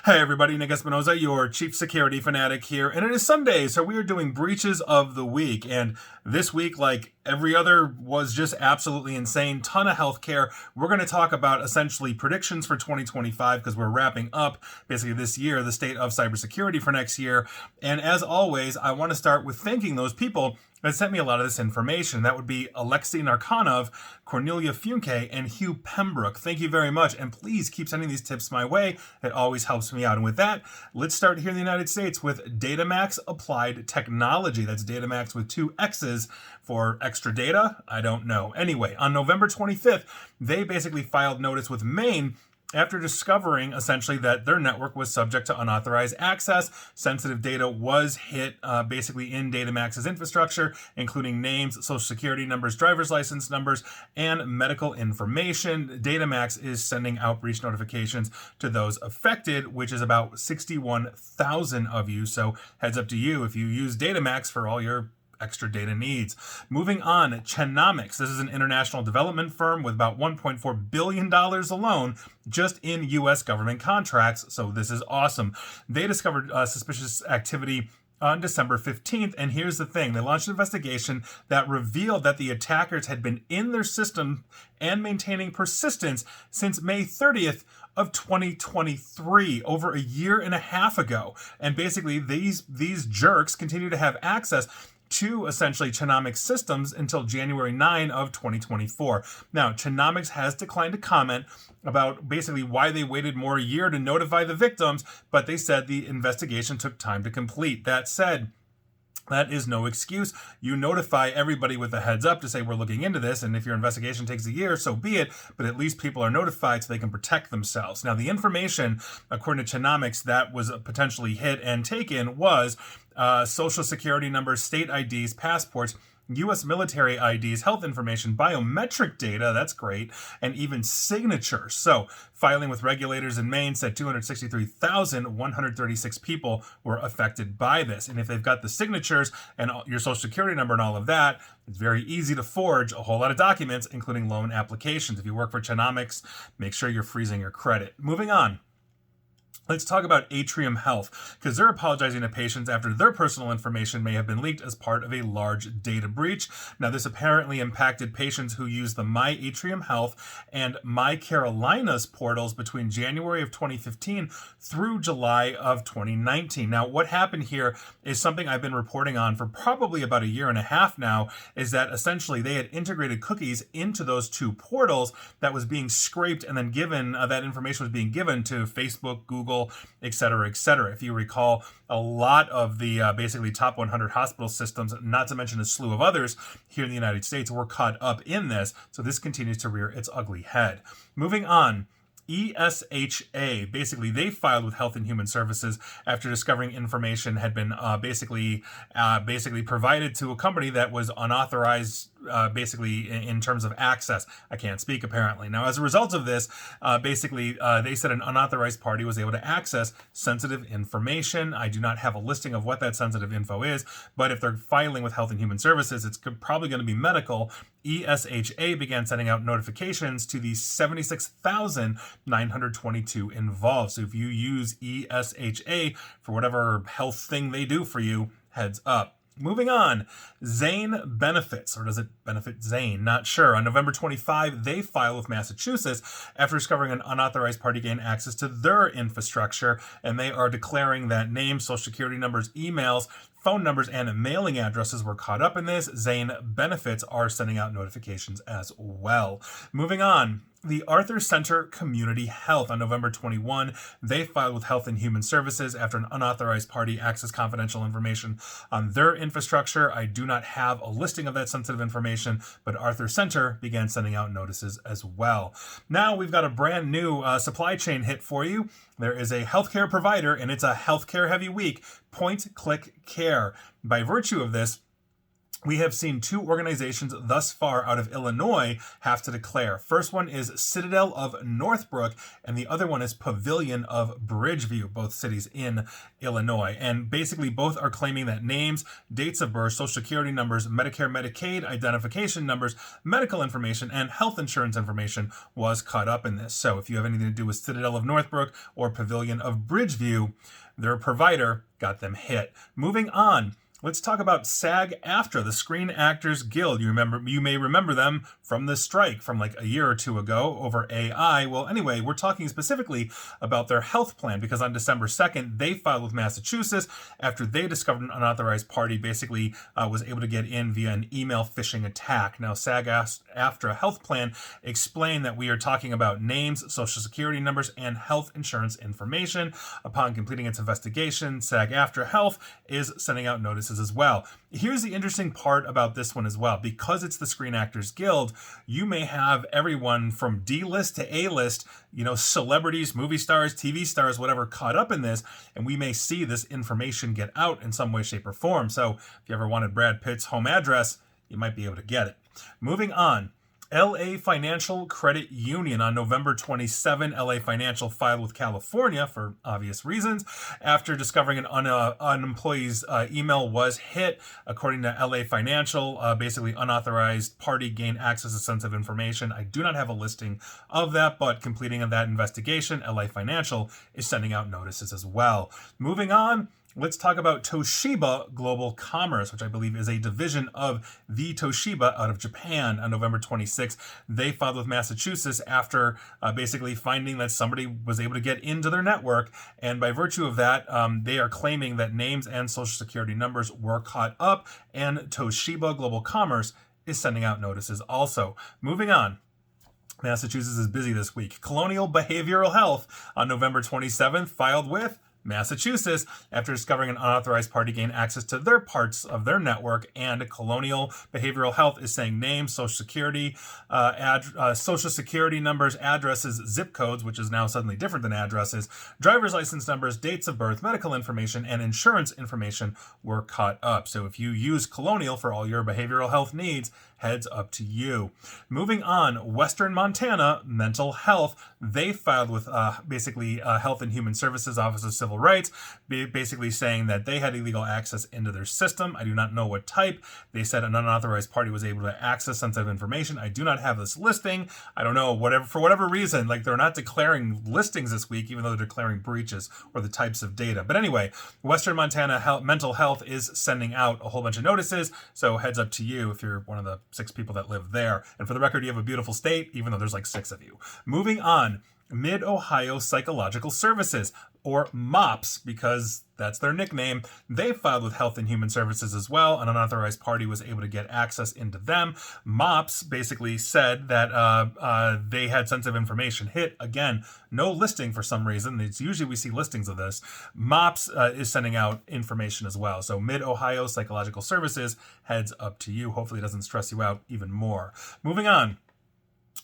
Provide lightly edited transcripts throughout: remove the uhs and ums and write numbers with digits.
Hey everybody, Nick Espinoza, your chief security fanatic here, and it is Sunday, so we are doing breaches of the week. And this week, like every other, was just absolutely insane. Ton of healthcare. We're going to talk about essentially predictions for 2025 because we're wrapping up basically this year, the state of cybersecurity for next year. And as always, I want to start with thanking those people that sent me a lot of this information. That would be Alexei Narkanov, Cornelia Funke, and Hugh Pembroke. Thank you very much, and please keep sending these tips my way. It always helps me out. And with that, let's start here in the United States with Datamax Applied Technology. That's Datamax with two X's for extra data. I don't know. Anyway, on November 25th, they basically filed notice with Maine after discovering essentially that their network was subject to unauthorized access. Sensitive data was hit basically in Datamax's infrastructure, including names, social security numbers, driver's license numbers, and medical information. Datamax is sending out breach notifications to those affected, which is about 61,000 of you. So heads up to you if you use Datamax for all your extra data needs. Moving on, Chenomics. This is an international development firm with about $1.4 billion alone just in U.S. government contracts. So this is awesome. They discovered suspicious activity on December 15th. And here's the thing. They launched an investigation that revealed that the attackers had been in their system and maintaining persistence since May 30th of 2023, over a year and a half ago. And basically these jerks continue to have access to essentially Chenomics systems until January 9 of 2024. Now, Chenomics has declined to comment about basically why they waited more a year to notify the victims, but they said the investigation took time to complete. That said, that is no excuse. You notify everybody with a heads up to say we're looking into this, and if your investigation takes a year, so be it, but at least people are notified so they can protect themselves. Now, the information, according to Chenomics, that was potentially hit and taken was social security numbers, state IDs, passports, U.S. military IDs, health information, biometric data, that's great, and even signatures. So, filing with regulators in Maine said 263,136 people were affected by this. And if they've got the signatures and your social security number and all of that, it's very easy to forge a whole lot of documents, including loan applications. If you work for Chenomics, make sure you're freezing your credit. Moving on. Let's talk about Atrium Health, because they're apologizing to patients after their personal information may have been leaked as part of a large data breach. Now, this apparently impacted patients who used the My Atrium Health and My Carolinas portals between January of 2015 through July of 2019. Now, what happened here is something I've been reporting on for probably about a year and a half now, is that essentially they had integrated cookies into those two portals that was being scraped and then given, that information was being given to Facebook, Google, et cetera, et cetera. If you recall, a lot of the basically top 100 hospital systems, not to mention a slew of others here in the United States, were caught up in this. So this continues to rear its ugly head. Moving on. ESHA, basically they filed with Health and Human Services after discovering information had been basically provided to a company that was unauthorized, basically in terms of access. I can't speak apparently. Now, as a result of this, they said an unauthorized party was able to access sensitive information. I do not have a listing of what that sensitive info is, but if they're filing with Health and Human Services, it's probably going to be medical. ESHA began sending out notifications to the 76,922 involved. So if you use ESHA for whatever health thing they do for you, heads up. Moving on, Zane Benefits, or does it benefit Zane? Not sure. On November 25, they filed with Massachusetts after discovering an unauthorized party gained access to their infrastructure, and they are declaring that names, social security numbers, emails, phone numbers, and mailing addresses were caught up in this. Zane Benefits are sending out notifications as well. Moving on. The Arthur Center Community Health on November 21, they filed with Health and Human Services after an unauthorized party accessed confidential information on their infrastructure. I do not have a listing of that sensitive information, but Arthur Center began sending out notices as well. Now we've got a brand new supply chain hit for you. There is a healthcare provider, and it's a healthcare heavy week, Point Click Care. By virtue of this, we have seen two organizations thus far out of Illinois have to declare. First one is Citadel of Northbrook, and the other one is Pavilion of Bridgeview, both cities in Illinois. And basically, both are claiming that names, dates of birth, social security numbers, Medicare, Medicaid identification numbers, medical information, and health insurance information was caught up in this. So if you have anything to do with Citadel of Northbrook or Pavilion of Bridgeview, their provider got them hit. Moving on. Let's talk about SAG-AFTRA, the Screen Actors Guild. You may remember them from the strike from like a year or two ago over AI. Well, anyway, we're talking specifically about their health plan because on December 2nd, they filed with Massachusetts after they discovered an unauthorized party basically was able to get in via an email phishing attack. Now, SAG-AFTRA Health Plan explained that we are talking about names, social security numbers, and health insurance information. Upon completing its investigation, SAG-AFTRA Health is sending out notices as well. Here's the interesting part about this one as well. Because it's the Screen Actors Guild, you may have everyone from D-list to A-list, celebrities, movie stars, TV stars, whatever, caught up in this, and we may see this information get out in some way, shape, or form. So if you ever wanted Brad Pitt's home address, you might be able to get it. Moving on. LA Financial Credit Union on November 27, LA Financial filed with California for obvious reasons after discovering an employee's email was hit. According to LA Financial, basically unauthorized party gained access to sensitive information. I do not have a listing of that, but completing of that investigation, LA Financial is sending out notices as well. Moving on. Let's talk about Toshiba Global Commerce, which I believe is a division of the Toshiba out of Japan. On November 26th, they filed with Massachusetts after basically finding that somebody was able to get into their network. And by virtue of that, they are claiming that names and social security numbers were caught up, and Toshiba Global Commerce is sending out notices also. Moving on. Massachusetts is busy this week. Colonial Behavioral Health on November 27th filed with Massachusetts after discovering an unauthorized party gained access to their parts of their network, and Colonial Behavioral Health is saying names, social security numbers, addresses, zip codes, which is now suddenly different than addresses, driver's license numbers, dates of birth, medical information, and insurance information were caught up. So if you use Colonial for all your behavioral health needs, heads up to you. Moving on, Western Montana Mental Health, they filed with Health and Human Services Office of Civil Rights, basically saying that they had illegal access into their system. I do not know what type. They said an unauthorized party was able to access sensitive information. I do not have this listing. I don't know, for whatever reason, they're not declaring listings this week, even though they're declaring breaches or the types of data. But anyway, Western Montana Mental Health is sending out a whole bunch of notices, so heads up to you if you're one of the 6 people that live there. And for the record, you have a beautiful state, even though there's 6 of you. Moving on, Mid-Ohio Psychological Services, or MOPS, because that's their nickname. They filed with Health and Human Services as well. An unauthorized party was able to get access into them. MOPS basically said that they had sensitive information hit. Again, no listing for some reason. It's usually we see listings of this. MOPS is sending out information as well. So Mid-Ohio Psychological Services, heads up to you. Hopefully it doesn't stress you out even more. Moving on.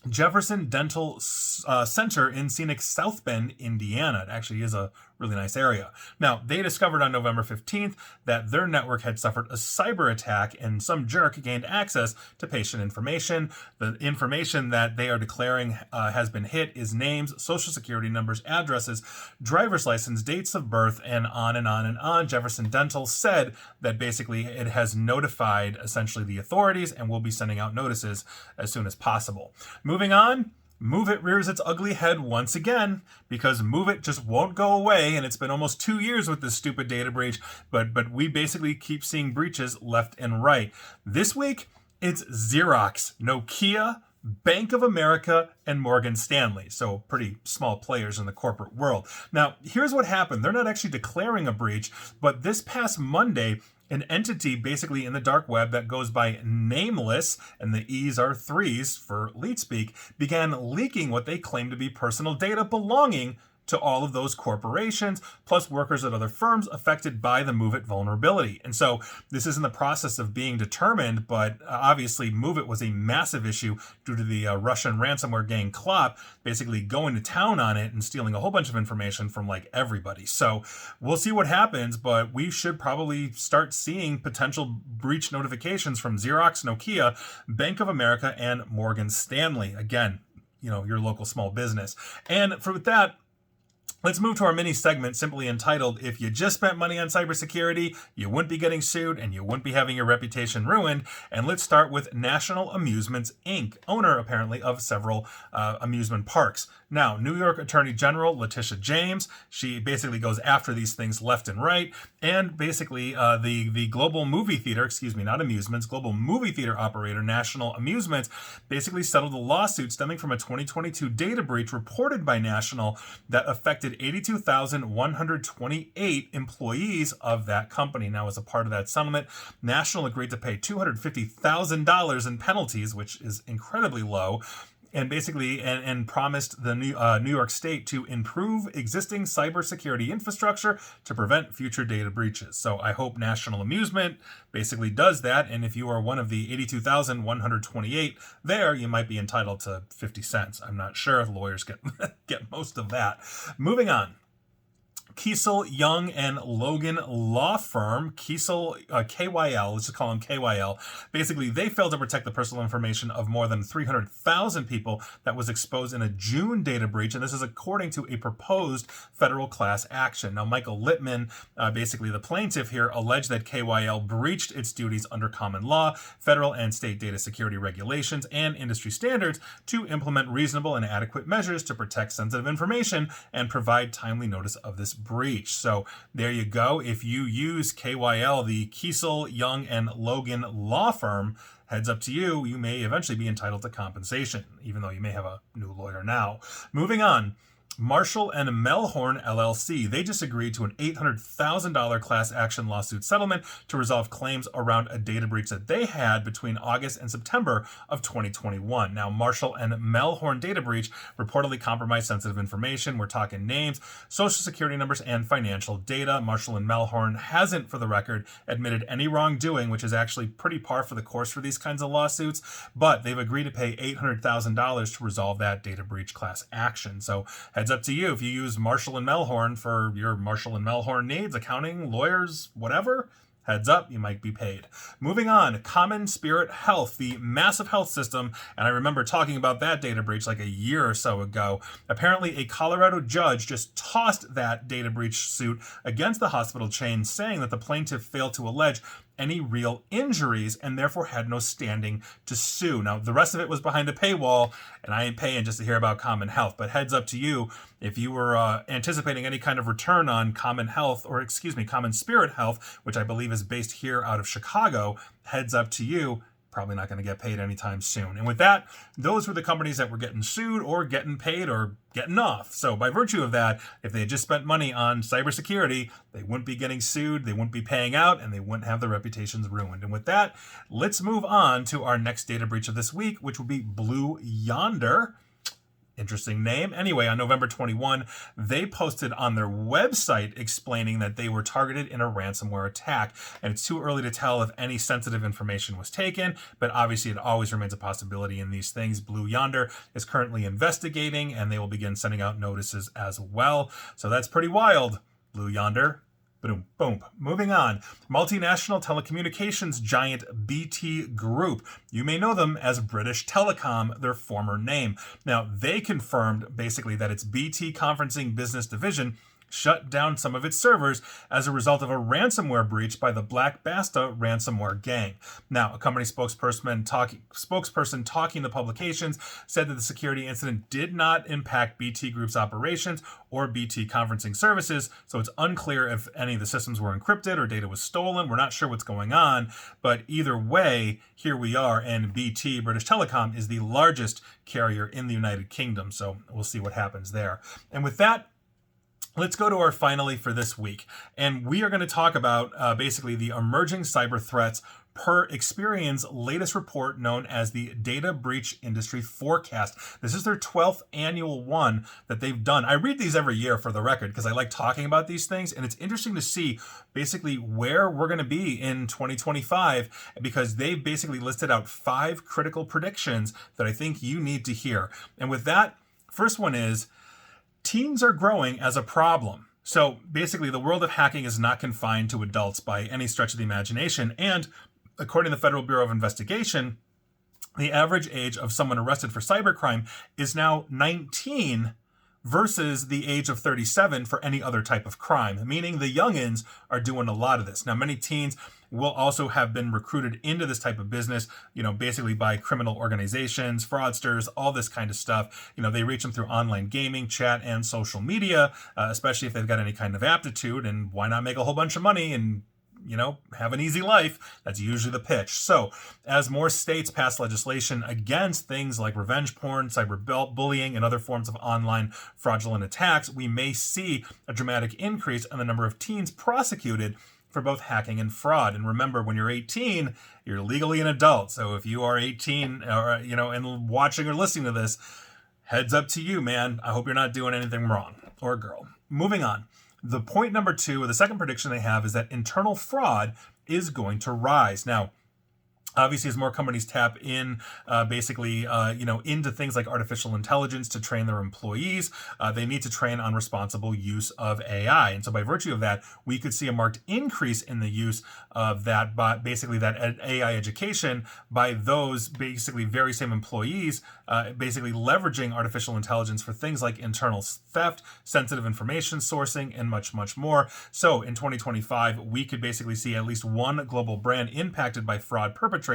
Jefferson Dental Center in scenic South Bend, Indiana. It actually is a really nice area. Now, they discovered on November 15th that their network had suffered a cyber attack and some jerk gained access to patient information. The information that they are declaring has been hit is names, social security numbers, addresses, driver's license, dates of birth, and on and on and on. Jefferson Dental said that basically it has notified essentially the authorities and will be sending out notices as soon as possible. Moving on. MOVEit rears its ugly head once again because MOVEit just won't go away, and it's been almost 2 years with this stupid data breach, but we basically keep seeing breaches left and right. This week, it's Xerox, Nokia, Bank of America, and Morgan Stanley. So pretty small players in the corporate world. Now, here's what happened. They're not actually declaring a breach, but this past Monday, an entity basically in the dark web that goes by Nameless, and the E's are 3s for leet speak, began leaking what they claim to be personal data belonging to all of those corporations, plus workers at other firms affected by the MOVEit vulnerability. And so this is in the process of being determined, but obviously MOVEit was a massive issue due to the Russian ransomware gang Klop basically going to town on it and stealing a whole bunch of information from like everybody. So we'll see what happens, but we should probably start seeing potential breach notifications from Xerox, Nokia, Bank of America, and Morgan Stanley. Again, your local small business. And with that, let's move to our mini segment simply entitled, If You Just Spent Money on Cybersecurity, You Wouldn't Be Getting Sued and You Wouldn't Be Having Your Reputation Ruined. And let's start with National Amusements, Inc., owner apparently of several amusement parks. Now, New York Attorney General Letitia James, she basically goes after these things left and right. And basically the global movie theater, not amusements, global movie theater operator National Amusements basically settled a lawsuit stemming from a 2022 data breach reported by National that affected 82,128 employees of that company. Now, as a part of that settlement, National agreed to pay $250,000 in penalties, which is incredibly low, and basically and promised the New York State to improve existing cybersecurity infrastructure to prevent future data breaches. So I hope National Amusement basically does that, and if you are one of the 82,128 there, you might be entitled to 50 cents. I'm not sure. Lawyers get most of that. Moving on. Kiesel, Young, and Logan law firm, Kiesel, KYL, let's just call them KYL, basically they failed to protect the personal information of more than 300,000 people that was exposed in a June data breach, and this is according to a proposed federal class action. Now, Michael Littman, basically the plaintiff here, alleged that KYL breached its duties under common law, federal and state data security regulations, and industry standards to implement reasonable and adequate measures to protect sensitive information and provide timely notice of this breach. So there you go. If you use KYL, the Kiesel, Young, and Logan law firm, heads up to you, you may eventually be entitled to compensation, even though you may have a new lawyer now. Moving on. Marshall and Melhorn LLC, they just agreed to an $800,000 class action lawsuit settlement to resolve claims around a data breach that they had between August and September of 2021. Now, Marshall and Melhorn data breach reportedly compromised sensitive information. We're talking names, social security numbers, and financial data. Marshall and Melhorn hasn't, for the record, admitted any wrongdoing, which is actually pretty par for the course for these kinds of lawsuits, but they've agreed to pay $800,000 to resolve that data breach class action. So heads up to you. If you use Marshall and Melhorn for your Marshall and Melhorn needs, accounting, lawyers, whatever, heads up, you might be paid. Moving on, Common Spirit Health, the massive health system, and I remember talking about that data breach like a year or so ago. Apparently, a Colorado judge just tossed that data breach suit against the hospital chain, saying that the plaintiff failed to allege any real injuries and therefore had no standing to sue. Now, the rest of it was behind a paywall, and I ain't paying just to hear about Common Health, but heads up to you, if you were anticipating any kind of return on Common Spirit Health, which I believe is based here out of Chicago, heads up to you. Probably not going to get paid anytime soon. And with that, those were the companies that were getting sued or getting paid or getting off. So by virtue of that, if they had just spent money on cybersecurity, they wouldn't be getting sued, they wouldn't be paying out, and they wouldn't have their reputations ruined. And with that, let's move on to our next data breach of this week, which will be Blue Yonder. Interesting name. Anyway, on November 21, they posted on their website explaining that they were targeted in a ransomware attack. And it's too early to tell if any sensitive information was taken, but obviously it always remains a possibility in these things. Blue Yonder is currently investigating, and they will begin sending out notices as well. So that's pretty wild, Blue Yonder. Boom, boom. Moving on. Multinational telecommunications giant BT Group. You may know them as British Telecom, their former name. Now, they confirmed basically that its BT Conferencing Business Division shut down some of its servers as a result of a ransomware breach by the Black Basta ransomware gang. Now, a company spokesperson talking to publications said that the security incident did not impact BT Group's operations or BT conferencing services, so it's unclear if any of the systems were encrypted or data was stolen. We're not sure what's going on, but either way, here we are, and BT, British Telecom, is the largest carrier in the United Kingdom, so we'll see what happens there. And with that, let's go to our finally for this week. And we are going to talk about basically the emerging cyber threats per Experian's latest report known as the Data Breach Industry Forecast. This is their 12th annual one that they've done. I read these every year for the record because I like talking about these things, and it's interesting to see basically where we're going to be in 2025 because they've basically listed out 5 critical predictions that I think you need to hear. And with that, first one is teens are growing as a problem. So basically, the world of hacking is not confined to adults by any stretch of the imagination. And according to the Federal Bureau of Investigation, the average age of someone arrested for cybercrime is now 19 versus the age of 37 for any other type of crime, meaning the youngins are doing a lot of this. Now, many teens will also have been recruited into this type of business, basically by criminal organizations, fraudsters, all this kind of stuff. They reach them through online gaming, chat, and social media, especially if they've got any kind of aptitude, and why not make a whole bunch of money and have an easy life? That's usually the pitch. So as more states pass legislation against things like revenge porn, cyberbullying, and other forms of online fraudulent attacks, we may see a dramatic increase in the number of teens prosecuted for both hacking and fraud. And remember, when you're 18, you're legally an adult. So if you are 18 or, and watching or listening to this, heads up to you, man. I hope you're not doing anything wrong, or girl. Moving on. The point number 2, or the second prediction they have, is that internal fraud is going to rise. Now, obviously, as more companies tap in, into things like artificial intelligence to train their employees, they need to train on responsible use of AI. And so by virtue of that, we could see a marked increase in the use of that, that AI education by those basically very same employees, basically leveraging artificial intelligence for things like internal theft, sensitive information sourcing, and much, much more. So in 2025, we could basically see at least one global brand impacted by fraud perpetrated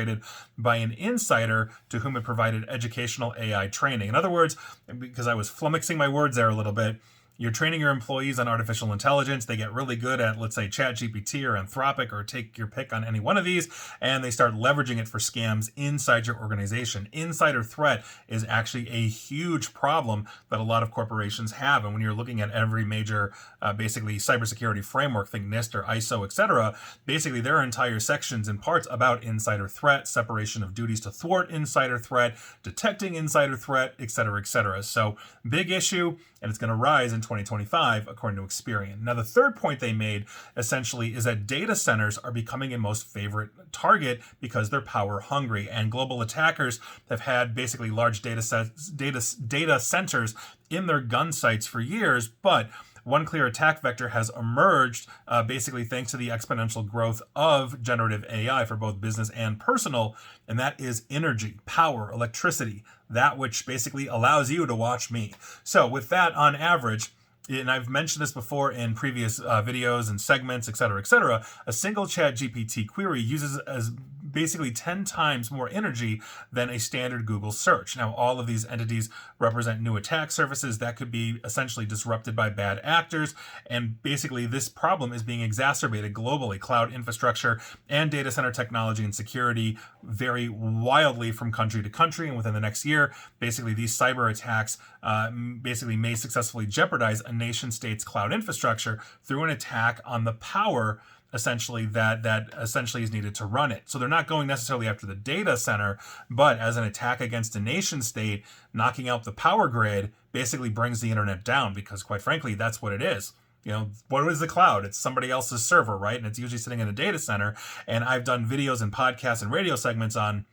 by an insider to whom it provided educational AI training. In other words, because I was flummoxing my words there a little bit, you're training your employees on artificial intelligence. They get really good at, let's say, ChatGPT or Anthropic, or take your pick on any one of these, and they start leveraging it for scams inside your organization. Insider threat is actually a huge problem that a lot of corporations have. And when you're looking at every major, basically, cybersecurity framework, think NIST or ISO, etc., basically there are entire sections and parts about insider threat, separation of duties to thwart insider threat, detecting insider threat, etc., etc. So big issue, and it's going to rise in 2025, according to Experian. Now, the third point they made, essentially, is that data centers are becoming a most favorite target because they're power hungry, and global attackers have had basically large data centers in their gun sites for years, but one clear attack vector has emerged, basically thanks to the exponential growth of generative AI for both business and personal, and that is energy, power, electricity, that which basically allows you to watch me. So with that, on average, and I've mentioned this before in previous videos and segments, etc., a single ChatGPT query uses as basically 10 times more energy than a standard Google search. Now, all of these entities represent new attack surfaces that could be essentially disrupted by bad actors, and basically this problem is being exacerbated globally. Cloud infrastructure and data center technology and security vary wildly from country to country, and within the next year, basically these cyber attacks basically may successfully jeopardize a nation state's cloud infrastructure through an attack on the power essentially that essentially is needed to run it. So they're not going necessarily after the data center, but as an attack against a nation state, knocking out the power grid basically brings the internet down, because quite frankly, that's what it is. What is the cloud? It's somebody else's server, right? And it's usually sitting in a data center. And I've done videos and podcasts and radio segments on,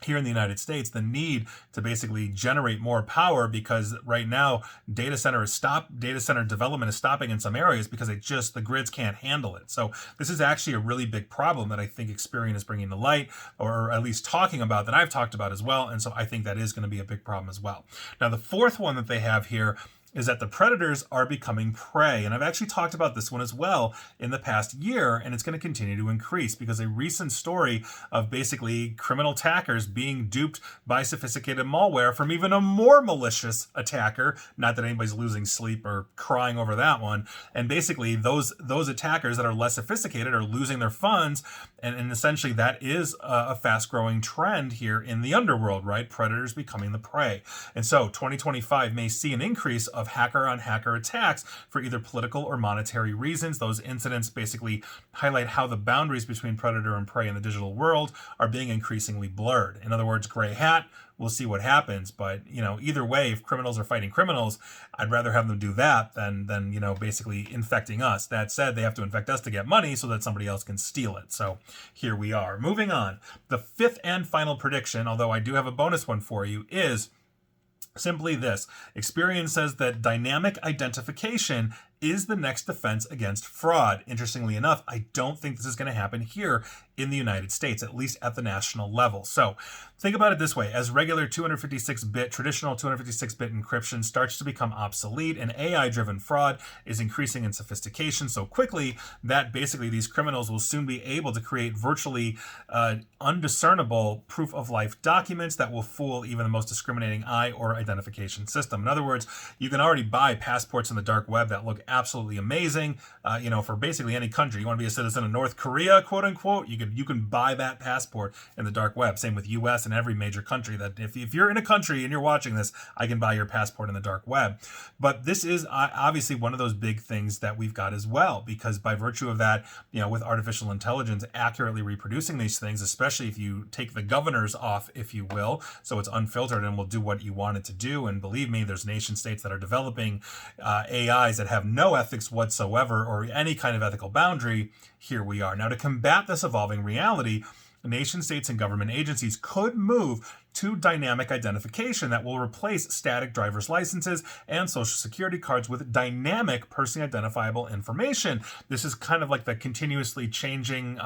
here in the United States, the need to basically generate more power, because right now data center development is stopping in some areas because the grids can't handle it. So this is actually a really big problem that I think Experian is bringing to light, or at least talking about, that I've talked about as well. And so I think that is going to be a big problem as well. Now, the fourth one that they have here is that the predators are becoming prey. And I've actually talked about this one as well in the past year, and it's going to continue to increase because a recent story of basically criminal attackers being duped by sophisticated malware from even a more malicious attacker, not that anybody's losing sleep or crying over that one, and basically those attackers that are less sophisticated are losing their funds, and essentially that is a fast-growing trend here in the underworld, right? Predators becoming the prey. And so 2025 may see an increase of of hacker-on-hacker attacks for either political or monetary reasons. Those incidents basically highlight how the boundaries between predator and prey in the digital world are being increasingly blurred. In other words, gray hat, we'll see what happens. But, either way, if criminals are fighting criminals, I'd rather have them do that than basically infecting us. That said, they have to infect us to get money so that somebody else can steal it. So here we are. Moving on. The fifth and final prediction, although I do have a bonus one for you, is simply this. Experian says that dynamic identification is the next defense against fraud. Interestingly enough, I don't think this is going to happen here in the United States, at least at the national level. So think about it this way. As regular 256-bit, traditional 256-bit encryption starts to become obsolete and AI-driven fraud is increasing in sophistication so quickly that basically these criminals will soon be able to create virtually undiscernible proof-of-life documents that will fool even the most discriminating eye or identification system. In other words, you can already buy passports in the dark web that look absolutely amazing, for basically any country. You want to be a citizen of North Korea, quote unquote, you can buy that passport in the dark web. Same with US and every major country. That if you're in a country and you're watching this, I can buy your passport in the dark web. But this is obviously one of those big things that we've got as well, because by virtue of that, with artificial intelligence accurately reproducing these things, especially if you take the governors off, if you will, so it's unfiltered and will do what you want it to do. And believe me, there's nation states that are developing AIs that have no ethics whatsoever or any kind of ethical boundary. Here we are. Now, to combat this evolving reality, nation states and government agencies could move to dynamic identification that will replace static driver's licenses and social security cards with dynamic personally identifiable information. This is kind of like the continuously changing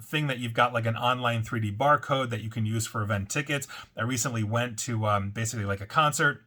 thing that you've got, like an online 3D barcode that you can use for event tickets. I recently went to basically like a concert.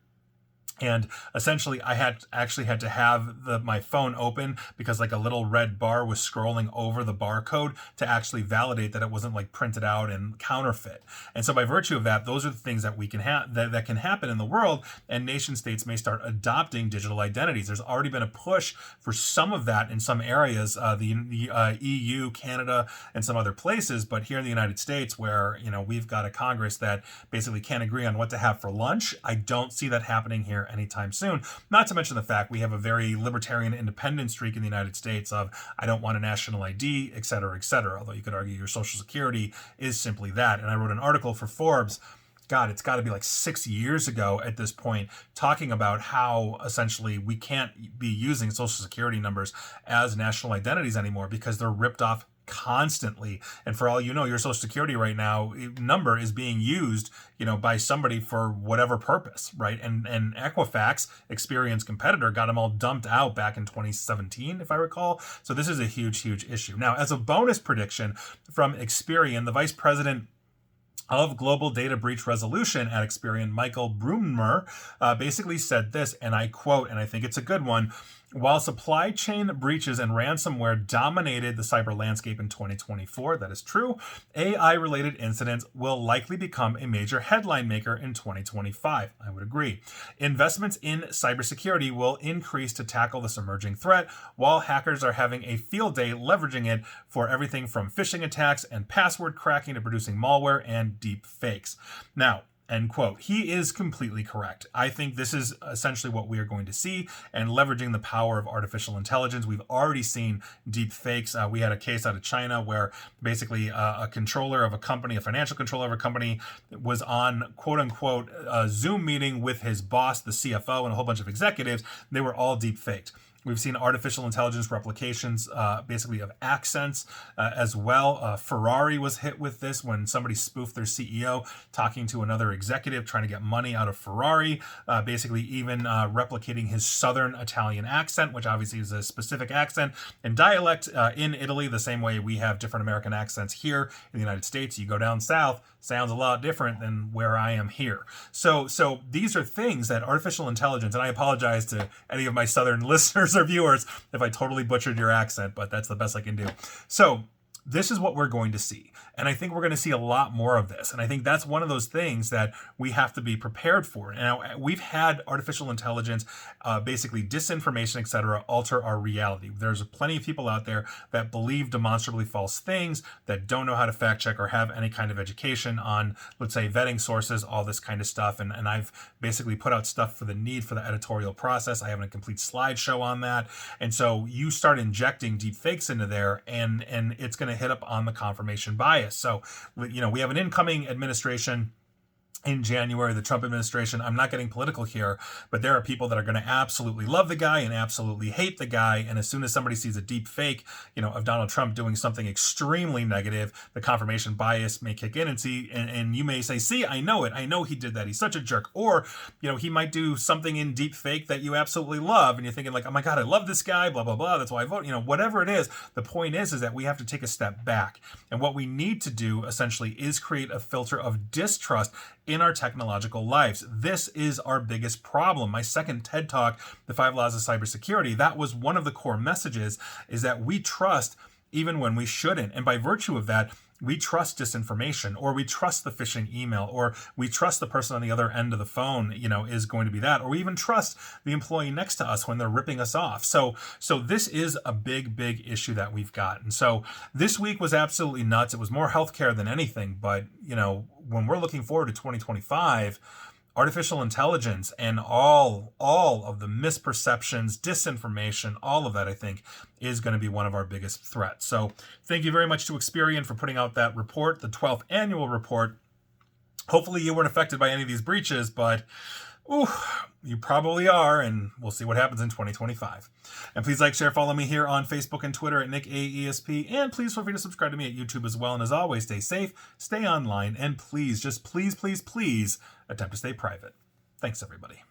And essentially, I had to have my phone open because like a little red bar was scrolling over the barcode to actually validate that it wasn't like printed out and counterfeit. And so by virtue of that, those are the things that we can that can happen in the world, and nation states may start adopting digital identities. There's already been a push for some of that in some areas, the EU, Canada, and some other places. But here in the United States, where we've got a Congress that basically can't agree on what to have for lunch, I don't see that happening here anytime soon. Not to mention the fact we have a very libertarian independent streak in the United States of I don't want a national ID, et cetera, although you could argue your social security is simply that. And I wrote an article for Forbes, God, it's got to be like 6 years ago at this point, talking about how essentially we can't be using social security numbers as national identities anymore because they're ripped off constantly. And for all you know, your social security right now number is being used, by somebody for whatever purpose, right? And Equifax, Experian's competitor, got them all dumped out back in 2017, if I recall. So this is a huge issue. Now, as a bonus prediction from Experian, the vice president of Global Data Breach Resolution at Experian, Michael Brummer, basically said this, and I quote, and I think it's a good one: while supply chain breaches and ransomware dominated the cyber landscape in 2024, that is true, AI-related incidents will likely become a major headline maker in 2025. I would agree. Investments in cybersecurity will increase to tackle this emerging threat, while hackers are having a field day leveraging it for everything from phishing attacks and password cracking to producing malware and deep fakes. Now, end quote. He is completely correct. I think this is essentially what we are going to see, and leveraging the power of artificial intelligence. We've already seen deep fakes. We had a case out of China where basically a controller of a company, a financial controller of a company, was on quote unquote a Zoom meeting with his boss, the CFO, and a whole bunch of executives. They were all deep faked. We've seen artificial intelligence replications, basically of accents as well. Ferrari was hit with this when somebody spoofed their CEO talking to another executive trying to get money out of Ferrari, basically even replicating his southern Italian accent, which obviously is a specific accent and dialect in Italy, the same way we have different American accents here in the United States. You go down south, sounds a lot different than where I am here. So these are things that artificial intelligence, and I apologize to any of my southern listeners or viewers if I totally butchered your accent, but that's the best I can do. So this is what we're going to see. And I think we're going to see a lot more of this. And I think that's one of those things that we have to be prepared for. Now, we've had artificial intelligence, basically disinformation, etc., alter our reality. There's plenty of people out there that believe demonstrably false things, that don't know how to fact check or have any kind of education on, let's say, vetting sources, all this kind of stuff. And I've basically put out stuff for the need for the editorial process. I have a complete slideshow on that. And so you start injecting deep fakes into there, and it's going to hit up on the confirmation bias. So, we have an incoming administration in January, the Trump administration. I'm not getting political here, but there are people that are going to absolutely love the guy and absolutely hate the guy. And as soon as somebody sees a deep fake, of Donald Trump doing something extremely negative, the confirmation bias may kick in and you may say, see, I know it. I know he did that. He's such a jerk. Or, he might do something in deep fake that you absolutely love. And you're thinking like, oh my God, I love this guy, blah, blah, blah. That's why I vote, whatever it is. The point is that we have to take a step back. And what we need to do essentially is create a filter of distrust in our technological lives. This is our biggest problem. My second TED Talk, The 5 Laws of Cybersecurity, that was one of the core messages, is that we trust even when we shouldn't. And by virtue of that, we trust disinformation, or we trust the phishing email, or we trust the person on the other end of the phone, is going to be that, or we even trust the employee next to us when they're ripping us off. So this is a big, big issue that we've got. And so this week was absolutely nuts. It was more healthcare than anything, but when we're looking forward to 2025, artificial intelligence and all of the misperceptions, disinformation, all of that, I think, is going to be one of our biggest threats. So thank you very much to Experian for putting out that report, the 12th annual report. Hopefully you weren't affected by any of these breaches, but you probably are, and we'll see what happens in 2025. And please like, share, follow me here on Facebook and Twitter at NickAESP, and please feel free to subscribe to me at YouTube as well. And as always, stay safe, stay online, and please, just please, please, please attempt to stay private. Thanks, everybody.